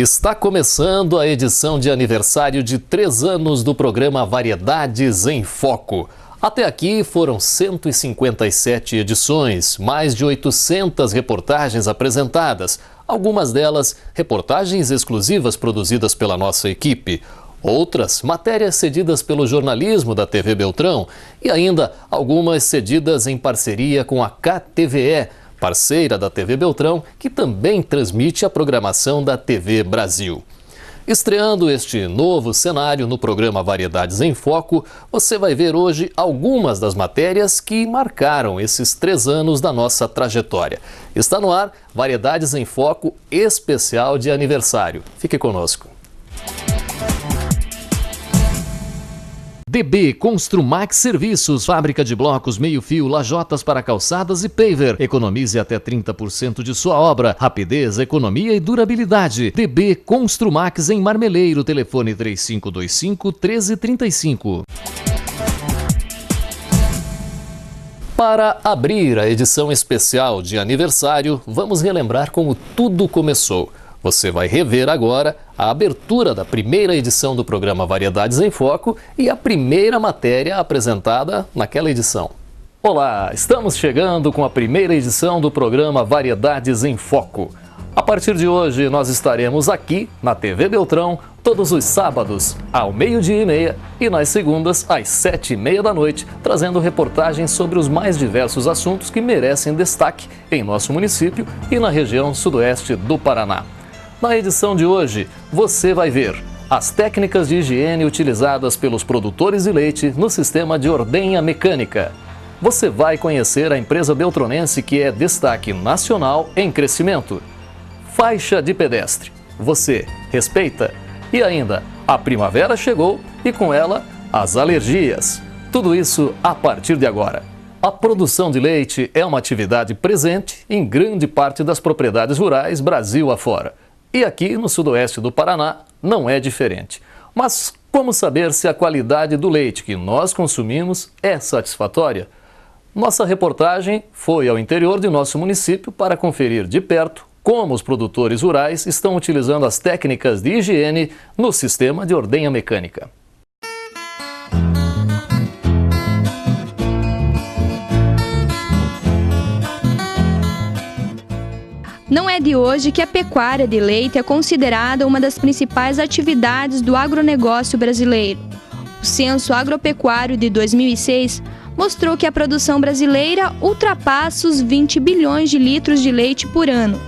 Está começando a edição de aniversário de 3 anos do programa Variedades em Foco. Até aqui foram 157 edições, mais de 800 reportagens apresentadas, algumas delas reportagens exclusivas produzidas pela nossa equipe, outras matérias cedidas pelo jornalismo da TV Beltrão e ainda algumas cedidas em parceria com a KTVE, parceira da TV Beltrão, que também transmite a programação da TV Brasil. Estreando este novo cenário no programa Variedades em Foco, você vai ver hoje algumas das matérias que marcaram esses 3 anos da nossa trajetória. Está no ar Variedades em Foco especial de aniversário. Fique conosco. DB Construmax Serviços, fábrica de blocos meio-fio, lajotas para calçadas e paver. Economize até 30% de sua obra. Rapidez, economia e durabilidade. DB Construmax em Marmeleiro, telefone 3525-1335. Para abrir a edição especial de aniversário, vamos relembrar como tudo começou. Você vai rever agora a abertura da primeira edição do programa Variedades em Foco e a primeira matéria apresentada naquela edição. Olá, estamos chegando com a primeira edição do programa Variedades em Foco. A partir de hoje, nós estaremos aqui na TV Beltrão todos os sábados, ao 12h30 e nas segundas, às 7h30 da noite, trazendo reportagens sobre os mais diversos assuntos que merecem destaque em nosso município e na região sudoeste do Paraná. Na edição de hoje, você vai ver as técnicas de higiene utilizadas pelos produtores de leite no sistema de ordenha mecânica. Você vai conhecer a empresa beltronense que é destaque nacional em crescimento. Faixa de pedestre. Você respeita? E ainda, a primavera chegou e com ela as alergias. Tudo isso a partir de agora. A produção de leite é uma atividade presente em grande parte das propriedades rurais Brasil afora. E aqui no sudoeste do Paraná não é diferente. Mas como saber se a qualidade do leite que nós consumimos é satisfatória? Nossa reportagem foi ao interior de nosso município para conferir de perto como os produtores rurais estão utilizando as técnicas de higiene no sistema de ordenha mecânica. Não é de hoje que a pecuária de leite é considerada uma das principais atividades do agronegócio brasileiro. O Censo Agropecuário de 2006 mostrou que a produção brasileira ultrapassa os 20 bilhões de litros de leite por ano.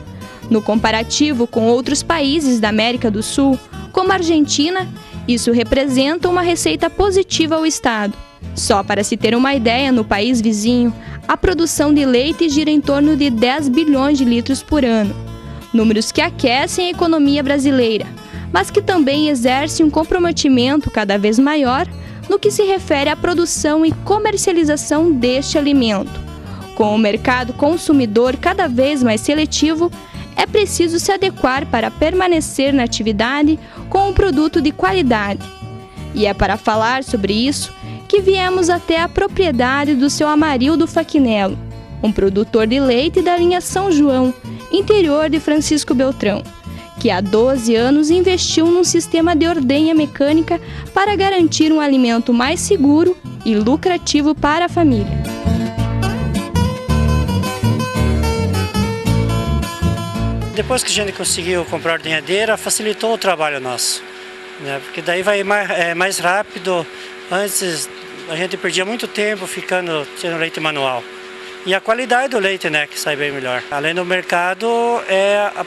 No comparativo com outros países da América do Sul, como a Argentina, isso representa uma receita positiva ao Estado. Só para se ter uma ideia, no país vizinho, a produção de leite gira em torno de 10 bilhões de litros por ano. Números que aquecem a economia brasileira, mas que também exercem um comprometimento cada vez maior no que se refere à produção e comercialização deste alimento. Com o mercado consumidor cada vez mais seletivo, é preciso se adequar para permanecer na atividade com um produto de qualidade. E é para falar sobre isso que viemos até a propriedade do seu Amarildo Faquinello, um produtor de leite da linha São João, interior de Francisco Beltrão, que há 12 anos investiu num sistema de ordenha mecânica para garantir um alimento mais seguro e lucrativo para a família. Depois que a gente conseguiu comprar a ordenhadeira, facilitou o trabalho nosso, né? Porque daí vai mais rápido. Antes a gente perdia muito tempo tendo leite manual. E a qualidade do leite, né, que sai bem melhor. Além do mercado,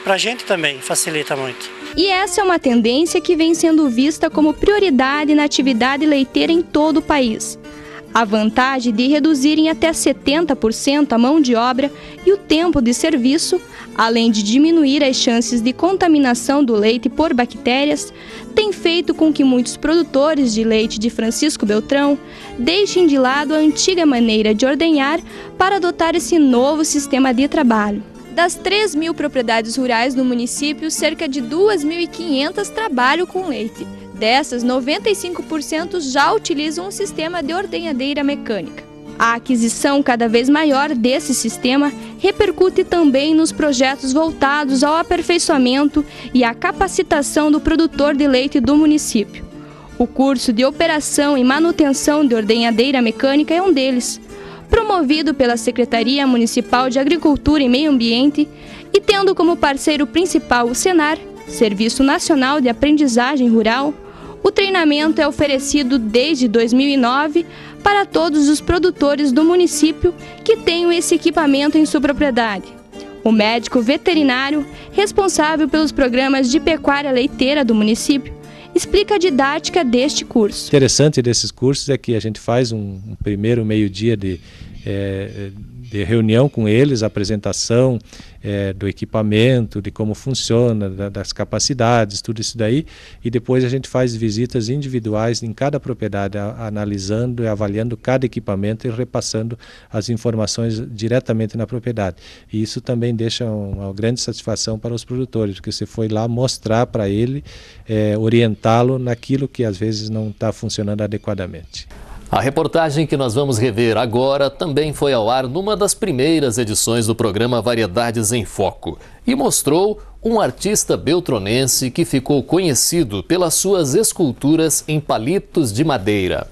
pra gente também facilita muito. E essa é uma tendência que vem sendo vista como prioridade na atividade leiteira em todo o país. A vantagem de reduzirem até 70% a mão de obra e o tempo de serviço, além de diminuir as chances de contaminação do leite por bactérias, tem feito com que muitos produtores de leite de Francisco Beltrão deixem de lado a antiga maneira de ordenhar para adotar esse novo sistema de trabalho. Das 3.000 propriedades rurais do município, cerca de 2.500 trabalham com leite. Dessas, 95% já utilizam um sistema de ordenhadeira mecânica. A aquisição cada vez maior desse sistema repercute também nos projetos voltados ao aperfeiçoamento e à capacitação do produtor de leite do município. O curso de operação e manutenção de ordenhadeira mecânica é um deles, promovido pela Secretaria Municipal de Agricultura e Meio Ambiente e tendo como parceiro principal o Senar, Serviço Nacional de Aprendizagem Rural. O treinamento é oferecido desde 2009 para todos os produtores do município que tenham esse equipamento em sua propriedade. O médico veterinário, responsável pelos programas de pecuária leiteira do município, explica a didática deste curso. O interessante desses cursos é que a gente faz um primeiro meio-dia de reunião com eles, apresentação do equipamento, de como funciona, das capacidades, tudo isso daí, e depois a gente faz visitas individuais em cada propriedade, analisando e avaliando cada equipamento e repassando as informações diretamente na propriedade. E isso também deixa uma grande satisfação para os produtores, porque você foi lá mostrar para ele, orientá-lo naquilo que às vezes não está funcionando adequadamente. A reportagem que nós vamos rever agora também foi ao ar numa das primeiras edições do programa Variedades em Foco e mostrou um artista beltronense que ficou conhecido pelas suas esculturas em palitos de madeira.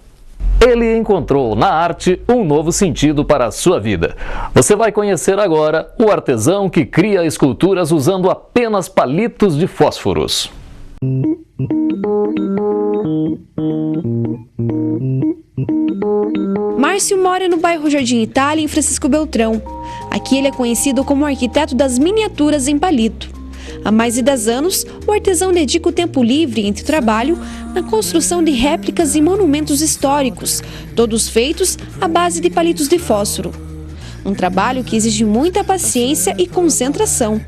Ele encontrou na arte um novo sentido para a sua vida. Você vai conhecer agora o artesão que cria esculturas usando apenas palitos de fósforos. Márcio mora no bairro Jardim Itália, em Francisco Beltrão. Aqui ele é conhecido como o arquiteto das miniaturas em palito. Há mais de 10 anos, o artesão dedica o tempo livre entre o trabalho na construção de réplicas e monumentos históricos, todos feitos à base de palitos de fósforo. Um trabalho que exige muita paciência e concentração.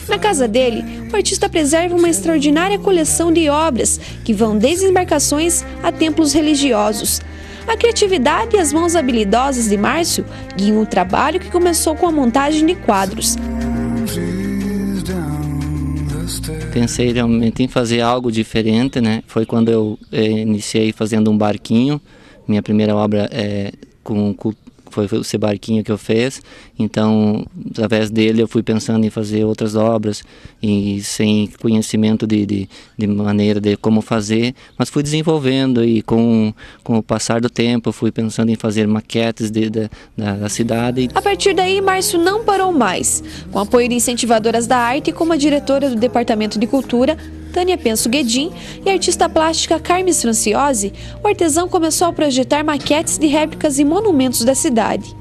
Na casa dele, o artista preserva uma extraordinária coleção de obras que vão desde embarcações a templos religiosos. A criatividade e as mãos habilidosas de Márcio guiam o trabalho que começou com a montagem de quadros. Pensei realmente em fazer algo diferente, né? Foi quando eu iniciei fazendo um barquinho. Minha primeira obra foi esse barquinho que eu fiz, então através dele eu fui pensando em fazer outras obras e sem conhecimento de maneira de como fazer, mas fui desenvolvendo e com o passar do tempo eu fui pensando em fazer maquetes da cidade. A partir daí, Márcio não parou mais. Com apoio de incentivadoras da arte, como a diretora do Departamento de Cultura, Tânia Penso Guedin, e a artista plástica Carmes Franciosi, o artesão começou a projetar maquetes de réplicas e monumentos da cidade.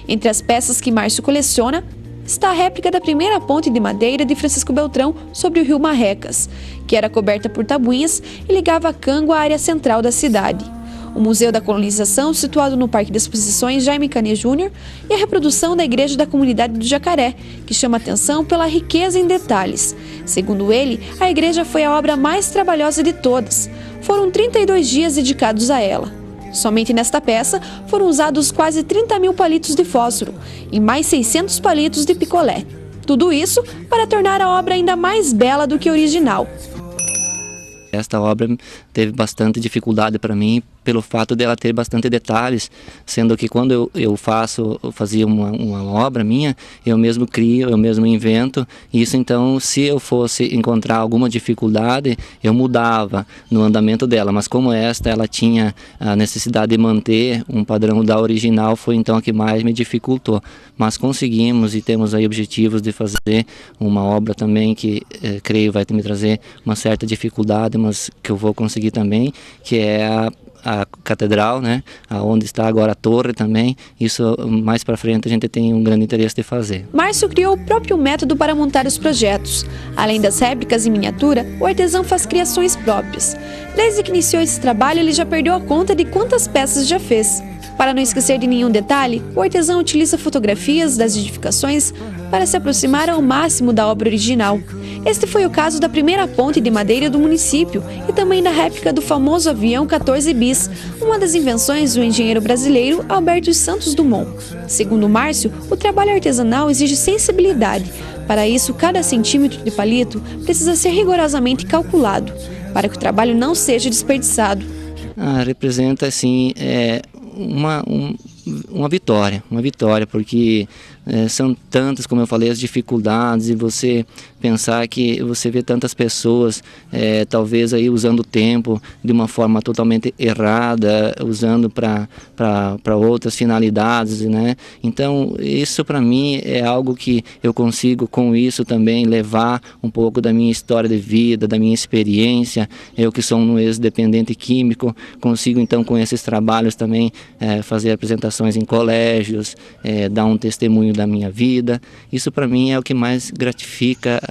Entre as peças que Márcio coleciona, está a réplica da primeira ponte de madeira de Francisco Beltrão sobre o rio Marrecas, que era coberta por tabuinhas e ligava Cango à área central da cidade. O Museu da Colonização, situado no Parque de Exposições Jaime Canet Júnior, e a reprodução da Igreja da Comunidade do Jacaré, que chama atenção pela riqueza em detalhes. Segundo ele, a igreja foi a obra mais trabalhosa de todas. Foram 32 dias dedicados a ela. Somente nesta peça foram usados quase 30 mil palitos de fósforo e mais 600 palitos de picolé. Tudo isso para tornar a obra ainda mais bela do que a original. Esta obra teve bastante dificuldade para mim pelo fato dela ter bastante detalhes, sendo que quando eu fazia uma obra minha, eu mesmo crio, eu mesmo invento. Isso então, se eu fosse encontrar alguma dificuldade, eu mudava no andamento dela, mas como ela tinha a necessidade de manter um padrão da original, foi então a que mais me dificultou. Mas conseguimos e temos aí objetivos de fazer uma obra também que creio vai me trazer uma certa dificuldade, mas que eu vou conseguir também, que é a catedral, né? Onde está agora a torre também. Isso mais para frente a gente tem um grande interesse de fazer. Márcio criou o próprio método para montar os projetos. Além das réplicas em miniatura, o artesão faz criações próprias. Desde que iniciou esse trabalho, ele já perdeu a conta de quantas peças já fez. Para não esquecer de nenhum detalhe, o artesão utiliza fotografias das edificações para se aproximar ao máximo da obra original. Este foi o caso da primeira ponte de madeira do município e também da réplica do famoso avião 14 bis, uma das invenções do engenheiro brasileiro Alberto Santos Dumont. Segundo Márcio, o trabalho artesanal exige sensibilidade. Para isso, cada centímetro de palito precisa ser rigorosamente calculado, para que o trabalho não seja desperdiçado. Representa assim uma vitória, porque são tantas, como eu falei, as dificuldades, e você pensar que você vê tantas pessoas talvez aí usando o tempo de uma forma totalmente errada, usando para outras finalidades, né? Então isso para mim é algo que eu consigo com isso também levar um pouco da minha história de vida, da minha experiência. Eu que sou um ex-dependente químico, consigo então com esses trabalhos também fazer apresentações em colégios, dar um testemunho da minha vida. Isso para mim é o que mais gratifica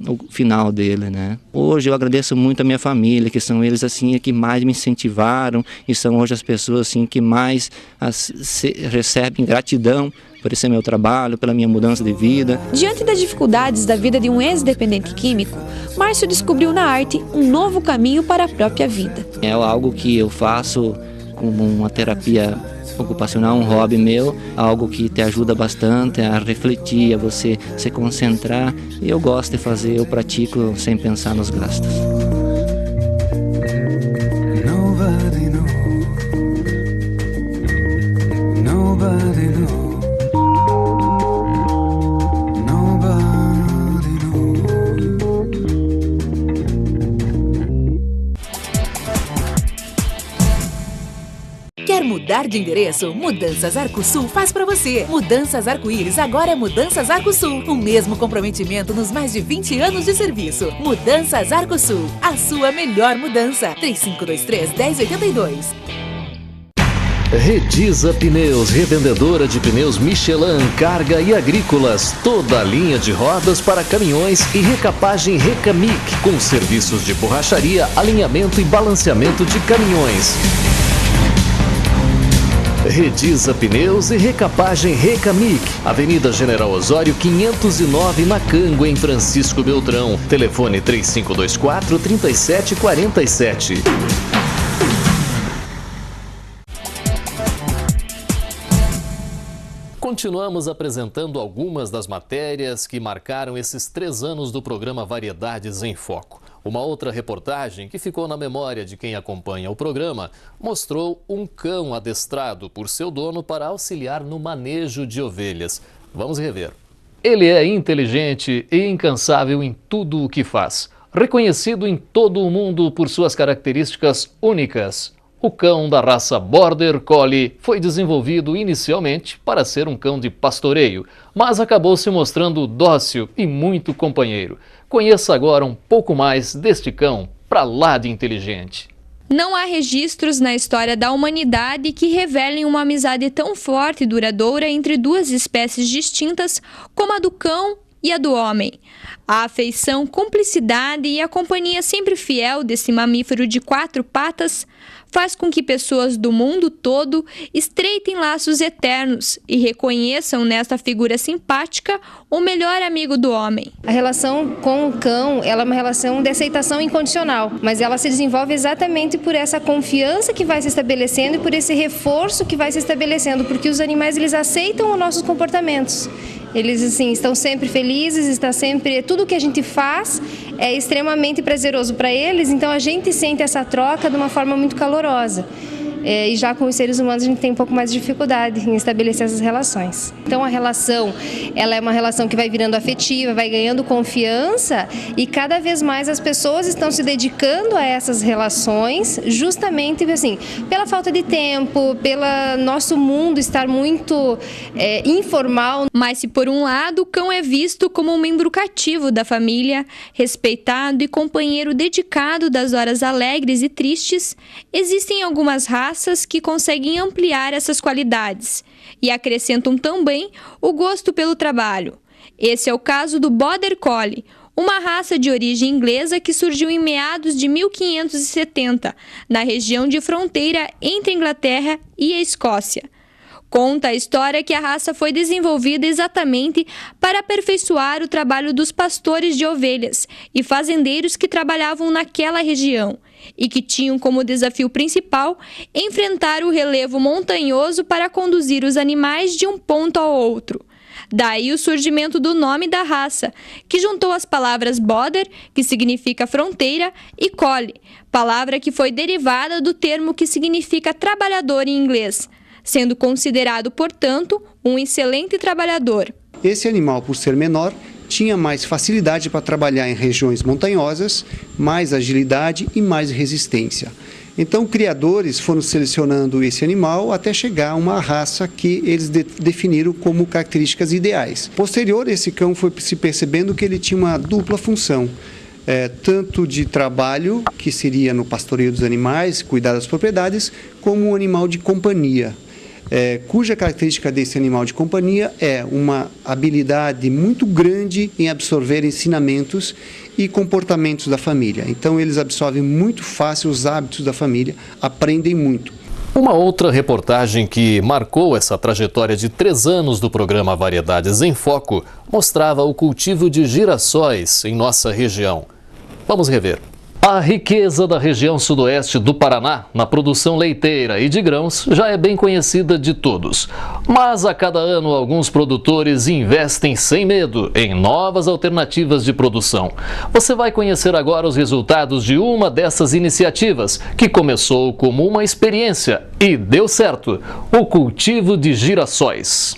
o final dele, né? Hoje eu agradeço muito a minha família, que são eles assim que mais me incentivaram, e são hoje as pessoas assim que mais recebem gratidão por esse meu trabalho, pela minha mudança de vida. Diante das dificuldades da vida de um ex-dependente químico, Márcio descobriu na arte um novo caminho para a própria vida. É algo que eu faço como uma terapia ocupacional, um hobby meu, algo que te ajuda bastante a refletir, a você se concentrar. E eu gosto de fazer, eu pratico sem pensar nos gastos. Quer mudar de endereço? Mudanças Arcosul faz para você. Mudanças Arco-Íris agora é Mudanças Arcosul. O mesmo comprometimento nos mais de 20 anos de serviço. Mudanças Arcosul, a sua melhor mudança. 3523-1082. Redisa Pneus, revendedora de pneus Michelin, carga e agrícolas. Toda a linha de rodas para caminhões e recapagem Recamic, com serviços de borracharia, alinhamento e balanceamento de caminhões. Redisa Pneus e recapagem Recamic, Avenida General Osório 509, na Cango, em Francisco Beltrão. Telefone 3524-3747. Continuamos apresentando algumas das matérias que marcaram esses 3 anos do programa Variedades em Foco. Uma outra reportagem que ficou na memória de quem acompanha o programa mostrou um cão adestrado por seu dono para auxiliar no manejo de ovelhas. Vamos rever. Ele é inteligente e incansável em tudo o que faz. Reconhecido em todo o mundo por suas características únicas. O cão da raça Border Collie foi desenvolvido inicialmente para ser um cão de pastoreio, mas acabou se mostrando dócil e muito companheiro. Conheça agora um pouco mais deste cão pra lá de inteligente. Não há registros na história da humanidade que revelem uma amizade tão forte e duradoura entre duas espécies distintas como a do cão e a do homem. A afeição, cumplicidade e a companhia sempre fiel desse mamífero de 4 patas faz com que pessoas do mundo todo estreitem laços eternos e reconheçam nesta figura simpática o melhor amigo do homem. A relação com o cão, ela é uma relação de aceitação incondicional, mas ela se desenvolve exatamente por essa confiança que vai se estabelecendo e por esse reforço que vai se estabelecendo, porque os animais eles aceitam os nossos comportamentos. Eles assim estão sempre felizes, está sempre tudo que a gente faz é extremamente prazeroso para eles, então a gente sente essa troca de uma forma muito calorosa. E já com os seres humanos a gente tem um pouco mais de dificuldade em estabelecer essas relações. Então a relação, ela é uma relação que vai virando afetiva, vai ganhando confiança e cada vez mais as pessoas estão se dedicando a essas relações justamente assim, pela falta de tempo, pelo nosso mundo estar muito informal. Mas se por um lado o cão é visto como um membro cativo da família, respeitado e companheiro dedicado das horas alegres e tristes, existem algumas raças que conseguem ampliar essas qualidades e acrescentam também o gosto pelo trabalho. Esse é o caso do Border Collie, uma raça de origem inglesa que surgiu em meados de 1570, na região de fronteira entre a Inglaterra e a Escócia. Conta a história que a raça foi desenvolvida exatamente para aperfeiçoar o trabalho dos pastores de ovelhas e fazendeiros que trabalhavam naquela região e que tinham como desafio principal enfrentar o relevo montanhoso para conduzir os animais de um ponto ao outro. Daí o surgimento do nome da raça, que juntou as palavras border, que significa fronteira, e collie, palavra que foi derivada do termo que significa trabalhador em inglês. sendo considerado, portanto, um excelente trabalhador. Esse animal, por ser menor, tinha mais facilidade para trabalhar em regiões montanhosas, mais agilidade e mais resistência. Então, criadores foram selecionando esse animal até chegar a uma raça que eles definiram como características ideais. Posterior, esse cão foi se percebendo que ele tinha uma dupla função, tanto de trabalho, que seria no pastoreio dos animais, cuidar das propriedades, como um animal de companhia. Cuja característica desse animal de companhia é uma habilidade muito grande em absorver ensinamentos e comportamentos da família. Então eles absorvem muito fácil os hábitos da família, aprendem muito. Uma outra reportagem que marcou essa trajetória de 3 anos do programa Variedades em Foco mostrava o cultivo de girassóis em nossa região. Vamos rever. A riqueza da região sudoeste do Paraná na produção leiteira e de grãos já é bem conhecida de todos. Mas a cada ano alguns produtores investem sem medo em novas alternativas de produção. Você vai conhecer agora os resultados de uma dessas iniciativas, que começou como uma experiência e deu certo: o cultivo de girassóis.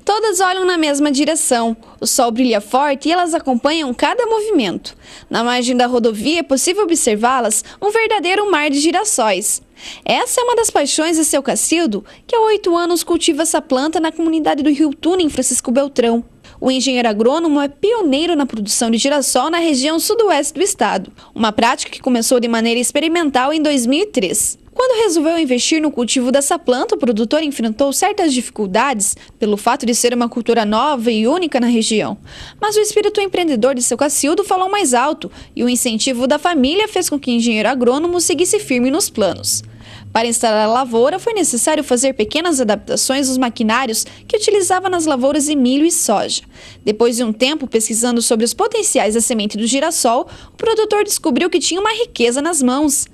Todas olham na mesma direção. O sol brilha forte e elas acompanham cada movimento. Na margem da rodovia é possível observá-las um verdadeiro mar de girassóis. Essa é uma das paixões de seu Cacildo, que há 8 anos cultiva essa planta na comunidade do Rio Tuna, em Francisco Beltrão. O engenheiro agrônomo é pioneiro na produção de girassol na região sudoeste do estado, uma prática que começou de maneira experimental em 2003. Quando resolveu investir no cultivo dessa planta, o produtor enfrentou certas dificuldades pelo fato de ser uma cultura nova e única na região. Mas o espírito empreendedor de seu Cacildo falou mais alto e o incentivo da família fez com que o engenheiro agrônomo seguisse firme nos planos. Para instalar a lavoura, foi necessário fazer pequenas adaptações nos maquinários que utilizava nas lavouras de milho e soja. Depois de um tempo pesquisando sobre os potenciais da semente do girassol, o produtor descobriu que tinha uma riqueza nas mãos.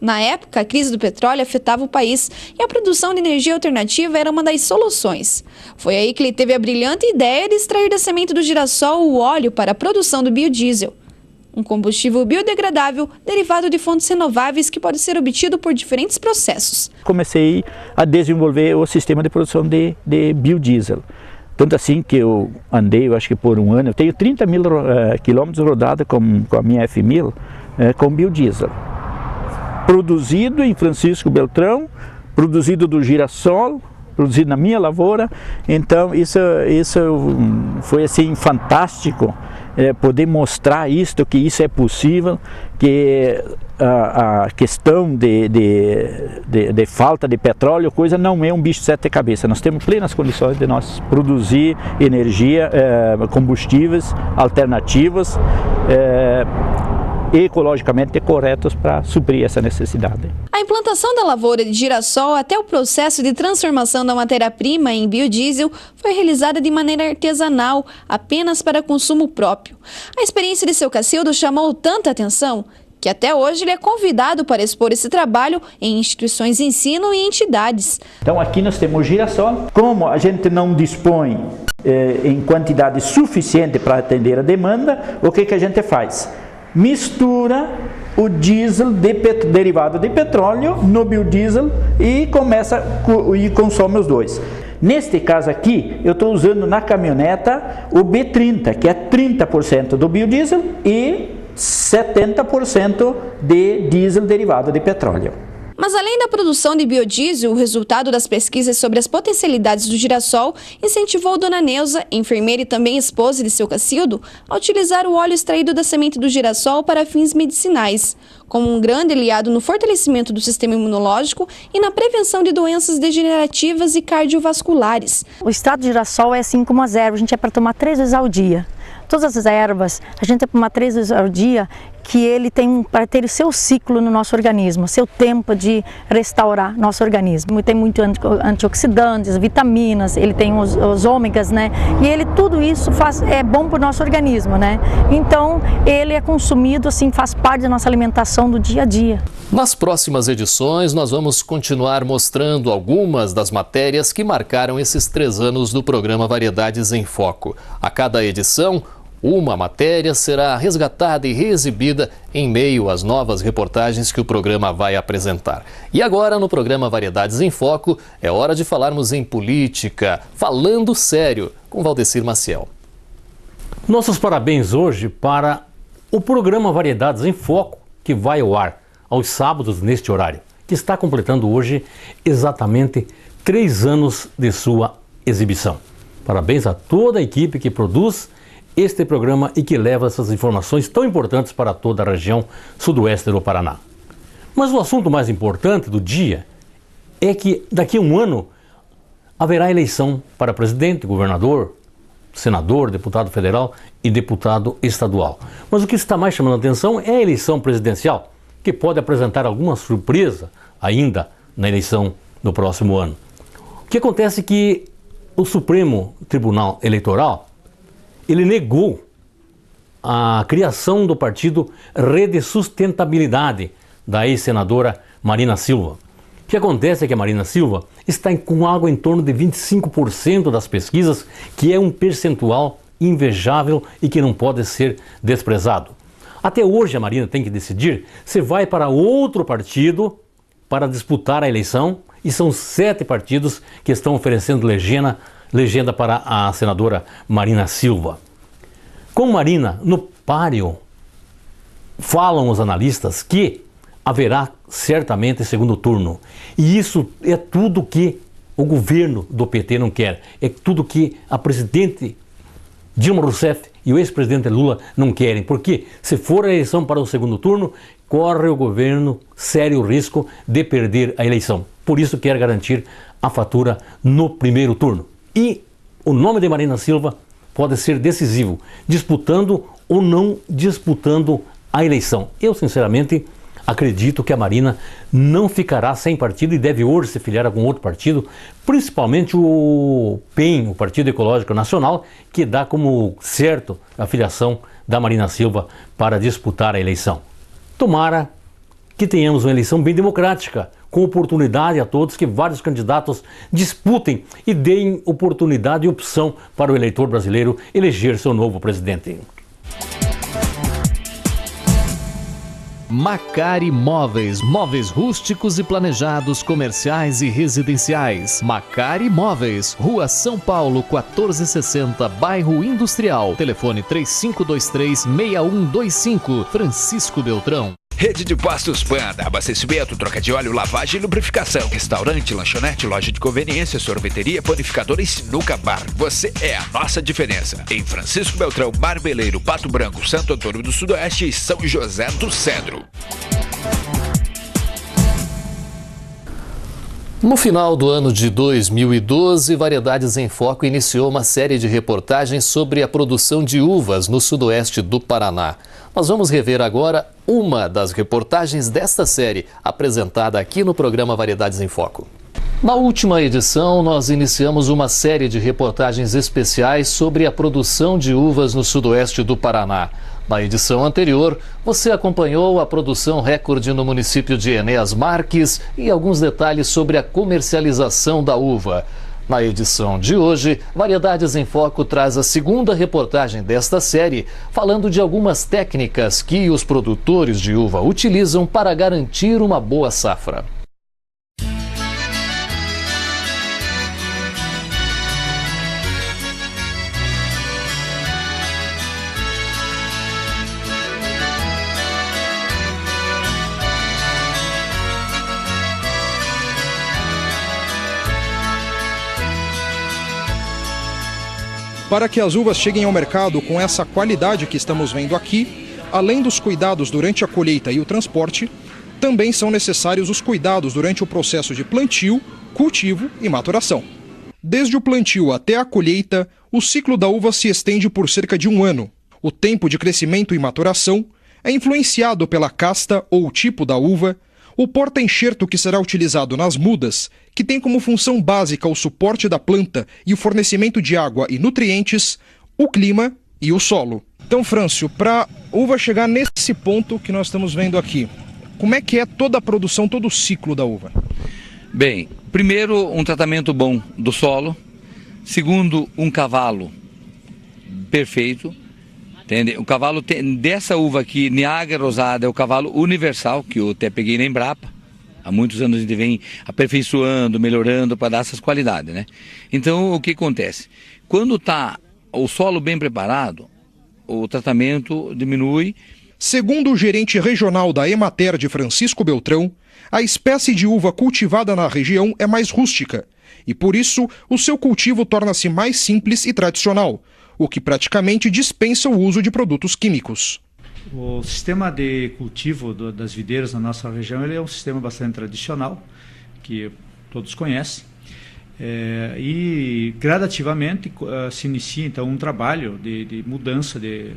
Na época, a crise do petróleo afetava o país e a produção de energia alternativa era uma das soluções. Foi aí que ele teve a brilhante ideia de extrair da semente do girassol o óleo para a produção do biodiesel, um combustível biodegradável derivado de fontes renováveis que pode ser obtido por diferentes processos. Comecei a desenvolver o sistema de produção de biodiesel. Tanto assim que eu andei, eu acho que por um ano, eu tenho 30 mil quilômetros rodados com a minha F1000 com biodiesel. Produzido em Francisco Beltrão, produzido do girassol, produzido na minha lavoura. Então isso foi assim fantástico, poder mostrar isto, que isso é possível, que a questão de falta de petróleo, coisa não é um bicho de 7 cabeças. Nós temos plenas condições de nós produzir energia, combustíveis alternativos, ecologicamente corretos para suprir essa necessidade. A implantação da lavoura de girassol até o processo de transformação da matéria-prima em biodiesel foi realizada de maneira artesanal, apenas para consumo próprio. A experiência de seu Cacildo chamou tanta atenção que até hoje ele é convidado para expor esse trabalho em instituições de ensino e entidades. Então aqui nós temos girassol. Como a gente não dispõe em quantidade suficiente para atender a demanda, o que a gente faz? Mistura o diesel derivado de petróleo no biodiesel e consome os dois. Neste caso aqui, eu estou usando na caminhoneta o B30, que é 30% do biodiesel e 70% de diesel derivado de petróleo. Mas além da produção de biodiesel, o resultado das pesquisas sobre as potencialidades do girassol incentivou Dona Neuza, enfermeira e também esposa de seu Cacildo, a utilizar o óleo extraído da semente do girassol para fins medicinais, como um grande aliado no fortalecimento do sistema imunológico e na prevenção de doenças degenerativas e cardiovasculares. O extrato de girassol é assim como as ervas, a gente é para tomar 3 vezes ao dia. Todas as ervas, a gente é para tomar 3 vezes ao dia, que ele tem para ter o seu ciclo no nosso organismo, seu tempo de restaurar nosso organismo. Tem muito antioxidantes, vitaminas, ele tem os ômegas, né? E ele tudo isso é bom para o nosso organismo, né? Então ele é consumido assim, faz parte da nossa alimentação do dia a dia. Nas próximas edições nós vamos continuar mostrando algumas das matérias que marcaram esses 3 anos do programa Variedades em Foco. A cada edição, Uma matéria será resgatada e reexibida em meio às novas reportagens que o programa vai apresentar. E agora, no programa Variedades em Foco, é hora de falarmos em política, falando sério, com Valdecir Maciel. Nossos parabéns hoje para o programa Variedades em Foco, que vai ao ar aos sábados neste horário, que está completando hoje exatamente 3 anos de sua exibição. Parabéns a toda a equipe que produz este programa e que leva essas informações tão importantes para toda a região sudoeste do Paraná. Mas o assunto mais importante do dia é que daqui a um ano haverá eleição para presidente, governador, senador, deputado federal e deputado estadual. Mas o que está mais chamando a atenção é a eleição presidencial, que pode apresentar alguma surpresa ainda na eleição do próximo ano. O que acontece é que o Supremo Tribunal Eleitoral ele negou a criação do partido Rede Sustentabilidade da ex-senadora Marina Silva. O que acontece é que a Marina Silva está com algo em torno de 25% das pesquisas, que é um percentual invejável e que não pode ser desprezado. Até hoje a Marina tem que decidir se vai para outro partido para disputar a eleição, e são 7 partidos que estão oferecendo legenda para a senadora Marina Silva. Com Marina no páreo, falam os analistas que haverá certamente segundo turno. E isso é tudo que o governo do PT não quer. É tudo que a presidente Dilma Rousseff e o ex-presidente Lula não querem. Porque se for a eleição para o segundo turno, corre o governo sério risco de perder a eleição. Por isso quer garantir a fatura no primeiro turno. E o nome de Marina Silva pode ser decisivo, disputando ou não disputando a eleição. Eu, sinceramente, acredito que a Marina não ficará sem partido e deve hoje se filiar a algum outro partido, principalmente o PEN, o Partido Ecológico Nacional, que dá como certo a filiação da Marina Silva para disputar a eleição. Tomara que tenhamos uma eleição bem democrática, com oportunidade a todos, que vários candidatos disputem e deem oportunidade e opção para o eleitor brasileiro eleger seu novo presidente. Macari Móveis, móveis rústicos e planejados, comerciais e residenciais. Macari Móveis, Rua São Paulo, 1460, Bairro Industrial. Telefone 3523-6125, Francisco Beltrão. Rede de Postos Panda, abastecimento, troca de óleo, lavagem e lubrificação. Restaurante, lanchonete, loja de conveniência, sorveteria, panificadora e sinuca bar. Você é a nossa diferença. Em Francisco Beltrão, Barbeleiro, Pato Branco, Santo Antônio do Sudoeste e São José do Cedro. No final do ano de 2012, Variedades em Foco iniciou uma série de reportagens sobre a produção de uvas no sudoeste do Paraná. Nós vamos rever agora uma das reportagens desta série, apresentada aqui no programa Variedades em Foco. Na última edição, nós iniciamos uma série de reportagens especiais sobre a produção de uvas no sudoeste do Paraná. Na edição anterior, você acompanhou a produção recorde no município de Enéas Marques e alguns detalhes sobre a comercialização da uva. Na edição de hoje, Variedades em Foco traz a segunda reportagem desta série, falando de algumas técnicas que os produtores de uva utilizam para garantir uma boa safra. Para que as uvas cheguem ao mercado com essa qualidade que estamos vendo aqui, além dos cuidados durante a colheita e o transporte, também são necessários os cuidados durante o processo de plantio, cultivo e maturação. Desde o plantio até a colheita, o ciclo da uva se estende por cerca de 1 ano. O tempo de crescimento e maturação é influenciado pela casta ou tipo da uva, o porta-enxerto que será utilizado nas mudas, que tem como função básica o suporte da planta e o fornecimento de água e nutrientes, o clima e o solo. Então, Frâncio, para a uva chegar nesse ponto que nós estamos vendo aqui, como é que é toda a produção, todo o ciclo da uva? Bem, primeiro, um tratamento bom do solo. Segundo, um cavalo perfeito. Entende? O cavalo dessa uva aqui, Niágara Rosada, é o cavalo universal, que eu até peguei na Embrapa. Há muitos anos a gente vem aperfeiçoando, melhorando para dar essas qualidades, né? Então, o que acontece? Quando está o solo bem preparado, o tratamento diminui. Segundo o gerente regional da Emater de Francisco Beltrão, a espécie de uva cultivada na região é mais rústica e, por isso, o seu cultivo torna-se mais simples e tradicional, o que praticamente dispensa o uso de produtos químicos. O sistema de cultivo das videiras na nossa região ele é um sistema bastante tradicional, que todos conhecem, e gradativamente se inicia então um trabalho de mudança de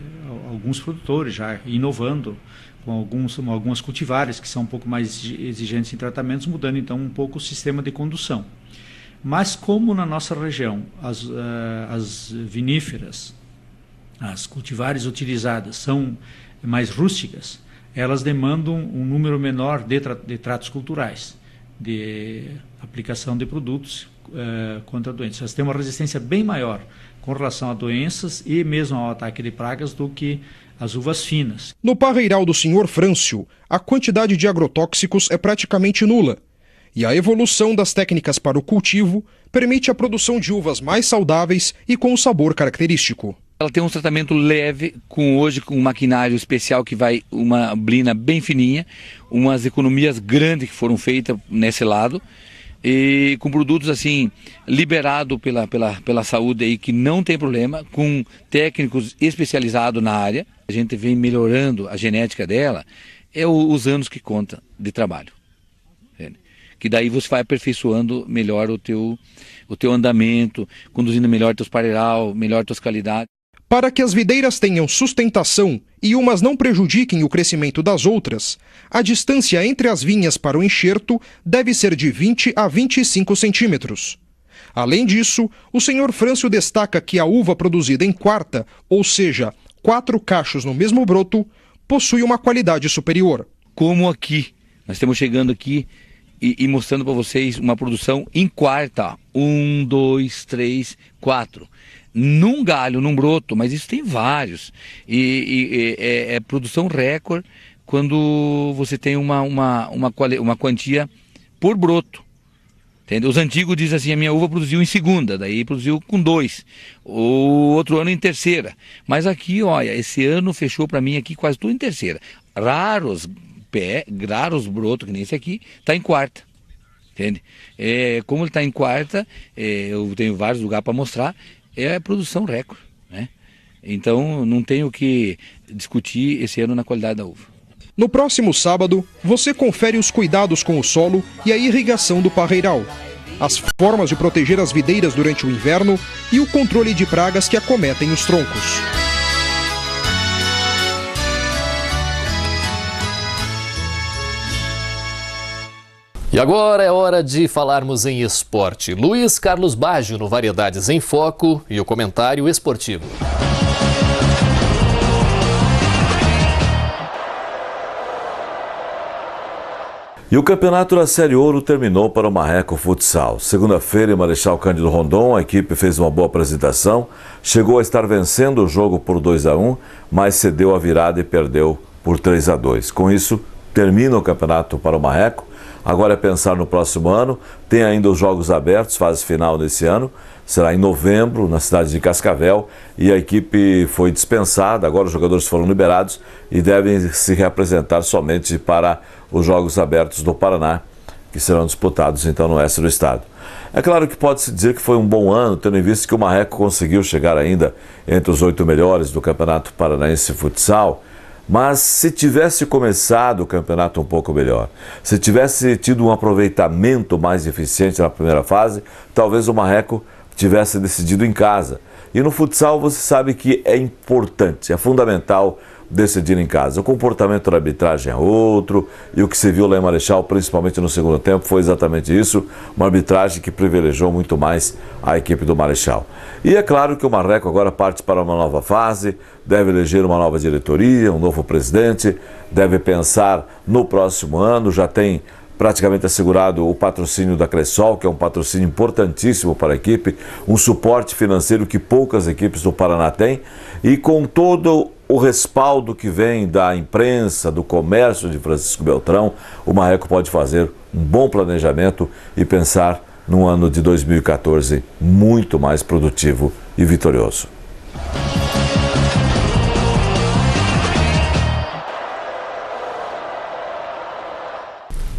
alguns produtores, já inovando com algumas cultivares que são um pouco mais exigentes em tratamentos, mudando então um pouco o sistema de condução. Mas como na nossa região as viníferas, as cultivares utilizadas são mais rústicas, elas demandam um número menor de tratos culturais, de aplicação de produtos contra doenças. Elas têm uma resistência bem maior com relação a doenças e mesmo ao ataque de pragas do que as uvas finas. No parreiral do Sr. Frâncio, a quantidade de agrotóxicos é praticamente nula. E a evolução das técnicas para o cultivo permite a produção de uvas mais saudáveis e com um sabor característico. Ela tem um tratamento leve, hoje com um maquinário especial que vai uma blina bem fininha, umas economias grandes que foram feitas nesse lado, e com produtos assim, liberado pela saúde aí, que não tem problema, com técnicos especializados na área. A gente vem melhorando a genética dela, os anos que conta de trabalho. Que daí você vai aperfeiçoando melhor o teu andamento, conduzindo melhor teus parreiral, melhor tuas qualidades. Para que as videiras tenham sustentação e umas não prejudiquem o crescimento das outras, a distância entre as vinhas para o enxerto deve ser de 20 a 25 centímetros. Além disso, o Sr. Frâncio destaca que a uva produzida em quarta, ou seja, 4 cachos no mesmo broto, possui uma qualidade superior. Como aqui, nós estamos chegando aqui e mostrando para vocês uma produção em quarta, 1, 2, 3, 4. Num galho, num broto, mas isso tem vários. É produção recorde quando você tem uma quantia por broto. Entendeu? Os antigos dizem assim, a minha uva produziu em segunda, daí produziu com 2. O outro ano em terceira. Mas aqui, olha, esse ano fechou para mim aqui quase tudo em terceira. Raros brotos, que nem esse aqui, está em quarta. Entende? Como ele está em quarta, eu tenho vários lugares para mostrar, é a produção recorde, né? Então não tenho que discutir esse ano na qualidade da uva. No próximo sábado, você confere os cuidados com o solo e a irrigação do parreiral, as formas de proteger as videiras durante o inverno e o controle de pragas que acometem os troncos. E agora é hora de falarmos em esporte. Luiz Carlos Baggio no Variedades em Foco e o comentário esportivo. E o campeonato da Série Ouro terminou para o Marreco Futsal. Segunda-feira, em Marechal Cândido Rondon, a equipe fez uma boa apresentação, chegou a estar vencendo o jogo por 2-1, mas cedeu a virada e perdeu por 3-2. Com isso, termina o campeonato para o Marreco. Agora é pensar no próximo ano, tem ainda os Jogos Abertos, fase final desse ano, será em novembro, na cidade de Cascavel, e a equipe foi dispensada, agora os jogadores foram liberados e devem se reapresentar somente para os Jogos Abertos do Paraná, que serão disputados então no oeste do estado. É claro que pode-se dizer que foi um bom ano, tendo em vista que o Marreco conseguiu chegar ainda entre os 8 melhores do Campeonato Paranaense Futsal. Mas se tivesse começado o campeonato um pouco melhor, se tivesse tido um aproveitamento mais eficiente na primeira fase, talvez o Marreco tivesse decidido em casa. E no futsal você sabe que é importante, é fundamental decidir em casa. O comportamento da arbitragem é outro, e o que se viu lá em Marechal, principalmente no segundo tempo, foi exatamente isso, uma arbitragem que privilegiou muito mais a equipe do Marechal. E é claro que o Marreco agora parte para uma nova fase, deve eleger uma nova diretoria, um novo presidente, deve pensar no próximo ano, já tem praticamente assegurado o patrocínio da Cressol, que é um patrocínio importantíssimo para a equipe, um suporte financeiro que poucas equipes do Paraná têm, e com todo o respaldo que vem da imprensa, do comércio de Francisco Beltrão, o Marreco pode fazer um bom planejamento e pensar num ano de 2014 muito mais produtivo e vitorioso.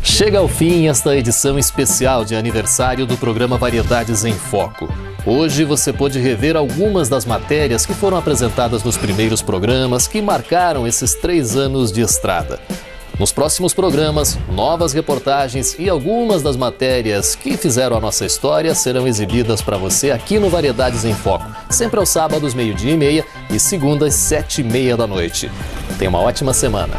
Chega ao fim esta edição especial de aniversário do programa Variedades em Foco. Hoje você pôde rever algumas das matérias que foram apresentadas nos primeiros programas que marcaram esses 3 anos de estrada. Nos próximos programas, novas reportagens e algumas das matérias que fizeram a nossa história serão exibidas para você aqui no Variedades em Foco, sempre aos sábados, 12:30 e segundas, 19:30 da noite. Tenha uma ótima semana.